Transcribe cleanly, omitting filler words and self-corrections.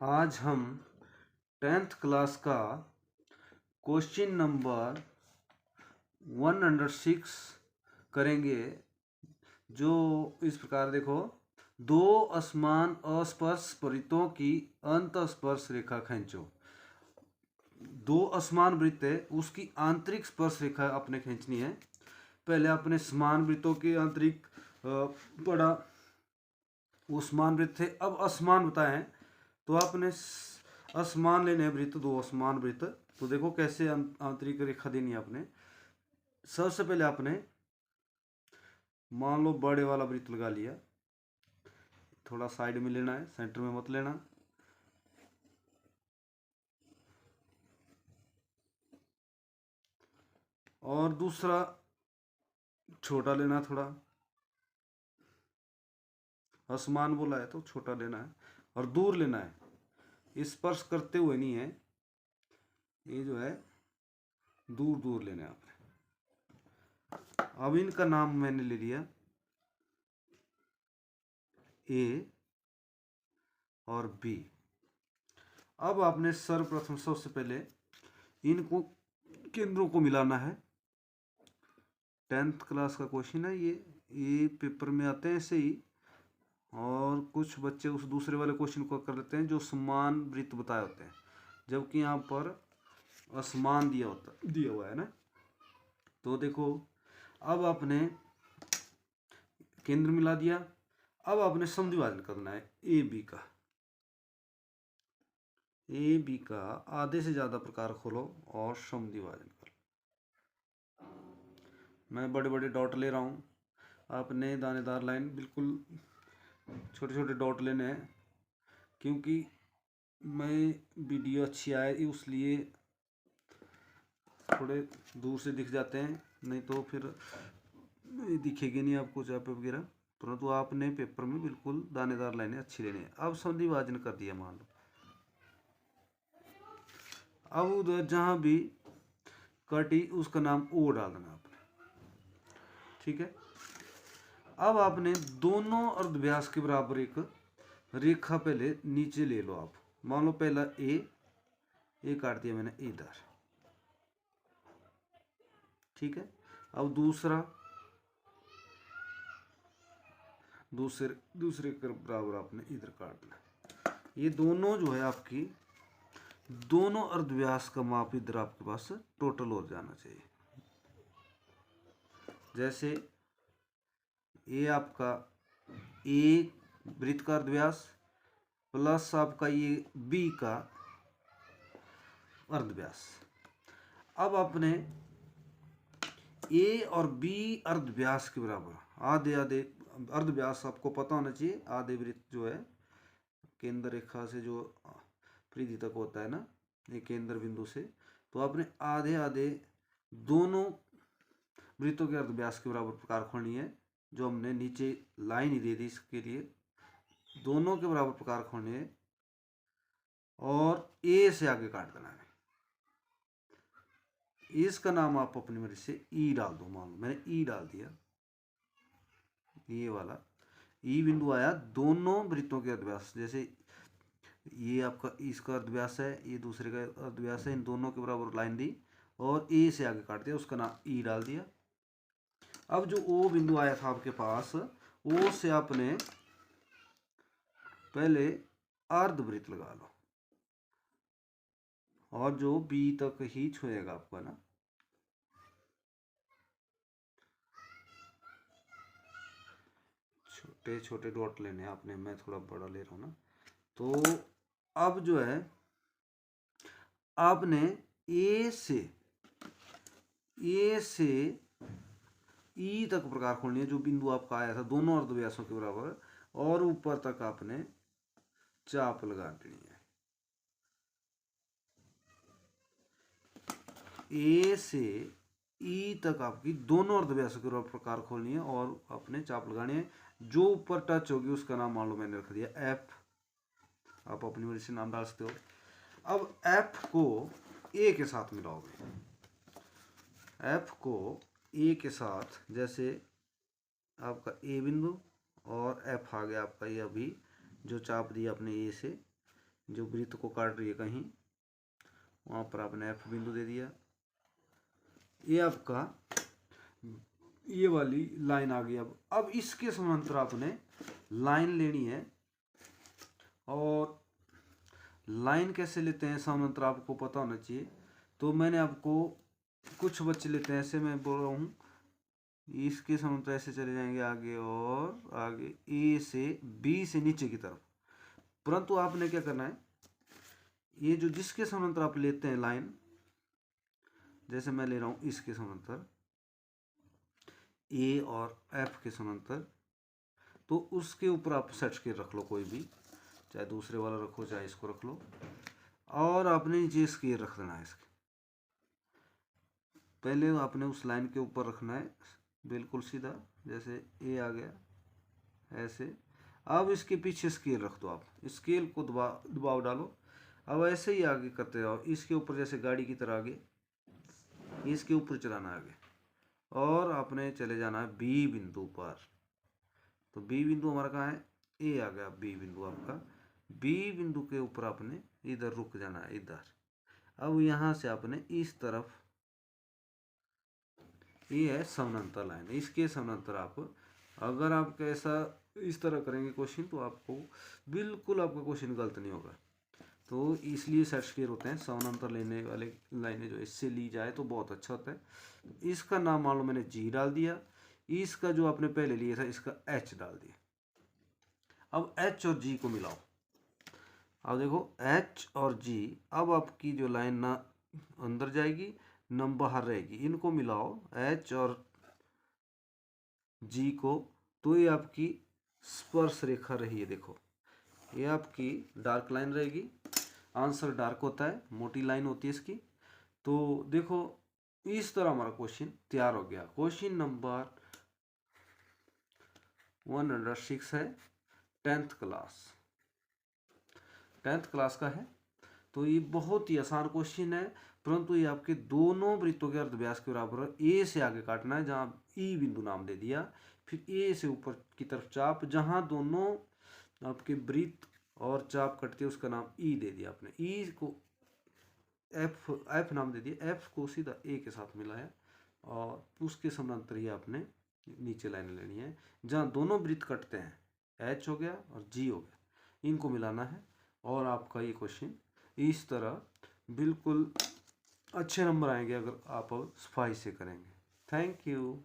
आज हम 10th class का क्वेश्चन नंबर 106 करेंगे। जो इस प्रकार देखो, दो असमान अस्पर्श वृत्तों की अंतःस्पर्श रेखा खींचो। दो असमान वृत्त है, उसकी आंतरिक स्पर्श रेखा अपने खींचनी है। पहले अपने समान वृत्तों की आंतरिक पढ़ा, वो समान वृत्त थे। अब असमान बताए हैं तो आपने असमान लेने वृत्त, दो असमान वृत्त। तो देखो कैसे आंतरिक रेखा देनी है आपने। सबसे पहले आपने मान लो बड़े वाला वृत्त लगा लिया, थोड़ा साइड में लेना है, सेंटर में मत लेना। और दूसरा छोटा लेना, थोड़ा असमान बोला है तो छोटा लेना है और दूर लेना है, स्पर्श करते हुए नहीं है, ये जो है दूर दूर लेना है आपने। अब इनका नाम मैंने ले लिया ए और बी। अब आपने सर्वप्रथम सबसे पहले इनको केंद्रों को मिलाना है। 10th क्लास का क्वेश्चन है ये पेपर में आते हैं ऐसे ही, और कुछ बच्चे उस दूसरे वाले क्वेश्चन को कर लेते हैं जो समान वृत्त बताए होते हैं, जबकि यहाँ पर असमान दिया हुआ है ना। तो देखो, अब आपने केंद्र मिला दिया। अब आपने समद्विभाजन करना है ए बी का आधे से ज्यादा प्रकार खोलो और समद्विभाजन करो। मैं बड़े बड़े डॉट ले रहा हूँ, आपने दानेदार लाइन बिल्कुल छोटे छोटे डॉट लेने हैं, क्योंकि मैं वीडियो अच्छी आए इसलिए थोड़े दूर से दिख जाते हैं, नहीं तो फिर दिखेगी नहीं आपको चाप वगैरह। परंतु आपने पेपर में बिल्कुल दानेदार लाइनें अच्छी लेनी है। अब समद्विभाजन कर दिया मान लो, अब उधर जहां भी कटी उसका नाम ओ डाल देना आपने, ठीक है। अब आपने दोनों अर्धव्यास के बराबर एक रेखा पहले नीचे ले लो आप। मान लो पहला ए काट दिया मैंने इधर, ठीक है। अब दूसरे के बराबर आपने इधर काटना। ये दोनों जो है आपकी दोनों अर्धव्यास का माप इधर आपके पास टोटल हो जाना चाहिए। जैसे ये आपका ए वृत्त का अर्धव्यास प्लस आपका ये बी का अर्धव्यास। अब अपने ए और बी अर्धव्यास के बराबर आधे आधे अर्धव्यास आपको पता होना चाहिए। आधे वृत्त जो है केंद्र रेखा से जो परिधि तक होता है ना, ये केंद्र बिंदु से, तो आपने आधे आधे दोनों वृत्तों के अर्धव्यास के बराबर प्रकार खोलनी है। जो हमने नीचे लाइन दे दी इसके लिए, दोनों के बराबर प्रकार खोलने है और ए से आगे काट देना है। इसका नाम आप अपनी मर्जी से ई डाल दो। मान लो मैंने ई डाल दिया, ये वाला ई बिंदु आया दोनों वृत्तों के अर्धव्यास। जैसे ये आपका इसका अर्धव्यास है, ये दूसरे का अर्धव्यास है, इन दोनों के बराबर लाइन दी और ए से आगे काट दिया, उसका नाम ई डाल दिया। अब जो ओ बिंदु आया था आपके पास, ओ से आपने पहले अर्धवृत्त लगा लो और जो बी तक ही छुएगा आपका ना, छोटे छोटे डॉट लेने आपने, मैं थोड़ा बड़ा ले रहा हूं ना। तो अब जो है आपने ए से ई तक प्रकार खोलनी है। जो बिंदु आपका आया था दोनों अर्धव्यासों के बराबर, और ऊपर तक आपने चाप लगा देनी है। ए से ई तक आपकी दोनों अर्धव्यासों के बराबर प्रकार खोलनी है और आपने चाप लगानी है। जो ऊपर टच होगी उसका नाम मान लो मैंने रख दिया एफ, आप अपनी मर्जी से नाम डाल सकते हो। अब एफ को ए के साथ मिलाओगे, एफ को ए के साथ, जैसे आपका ए बिंदु और एफ आ गया आपका, ये अभी जो चाप दी आपने ए से, जो वृत्त को काट रही है कहीं, वहाँ पर आपने एफ बिंदु दे दिया। ये आपका ये वाली लाइन आ गई। अब इसके समांतर आपने लाइन लेनी है। और लाइन कैसे लेते हैं समांतर आपको पता होना चाहिए। तो मैंने आपको कुछ बच्चे लेते हैं ऐसे, मैं बोल रहा हूँ इसके समांतर ऐसे चले जाएंगे आगे और आगे, ए से बी से नीचे की तरफ। परंतु आपने क्या करना है, ये जो जिसके समांतर आप लेते हैं लाइन, जैसे मैं ले रहा हूँ इसके समांतर ए और एफ के समांतर, तो उसके ऊपर आप सेट स्केल रख लो कोई भी, चाहे दूसरे वाला रखो चाहे इसको रख लो, और आपने नीचे स्केल रख देना है इसके। पहले आपने उस लाइन के ऊपर रखना है बिल्कुल सीधा, जैसे ए आ गया ऐसे। अब इसके पीछे स्केल रख दो, आप स्केल को दबाव डालो। अब ऐसे ही आगे करते जाओ, इसके ऊपर जैसे गाड़ी की तरह आगे, इसके ऊपर चलाना है आगे, और आपने चले जाना है बी बिंदु पर। तो बी बिंदु हमारा कहाँ है, ए आ गया बी बिंदु आपका। बी बिंदु के ऊपर आपने इधर रुक जाना है, इधर। अब यहाँ से आपने इस तरफ, ये है समानांतर लाइन, इसके समानांतर आप अगर आप कैसा इस तरह करेंगे क्वेश्चन, तो आपको बिल्कुल आपका क्वेश्चन गलत नहीं होगा। तो इसलिए सेट स्क्वायर होते हैं समानांतर लेने वाले लाइनें, जो इससे ली जाए तो बहुत अच्छा होता है। इसका नाम मान लो मैंने जी डाल दिया, इसका जो आपने पहले लिया था इसका एच डाल दिया। अब एच और जी को मिलाओ। अब देखो एच और जी, अब आपकी जो लाइन ना अंदर जाएगी न बाहर रहेगी, इनको मिलाओ एच और जी को, तो ये आपकी स्पर्श रेखा रही है। देखो ये आपकी डार्क लाइन रहेगी। आंसर डार्क होता है, मोटी लाइन होती है इसकी। तो देखो इस तरह हमारा क्वेश्चन तैयार हो गया। क्वेश्चन नंबर 106 है, 10th क्लास का है। तो ये बहुत ही आसान क्वेश्चन है, परंतु ये आपके दोनों वृत्तों के अर्धव्यास के बराबर है। ए से आगे काटना है, जहाँ ई बिंदु नाम दे दिया, फिर ए से ऊपर की तरफ चाप, जहाँ दोनों आपके वृत्त और चाप कटते हैं उसका नाम ई दे दिया आपने। ई को एफ नाम दे दिया, एफ को सीधा ए के साथ मिलाया, और उसके समांतर ही आपने नीचे लाइन लेनी है जहाँ दोनों वृत्त कटते हैं, एच हो गया और जी हो गया, इनको मिलाना है। और आपका ये क्वेश्चन इस तरह बिल्कुल अच्छे नंबर आएंगे अगर आप सफाई से करेंगे। Thank you.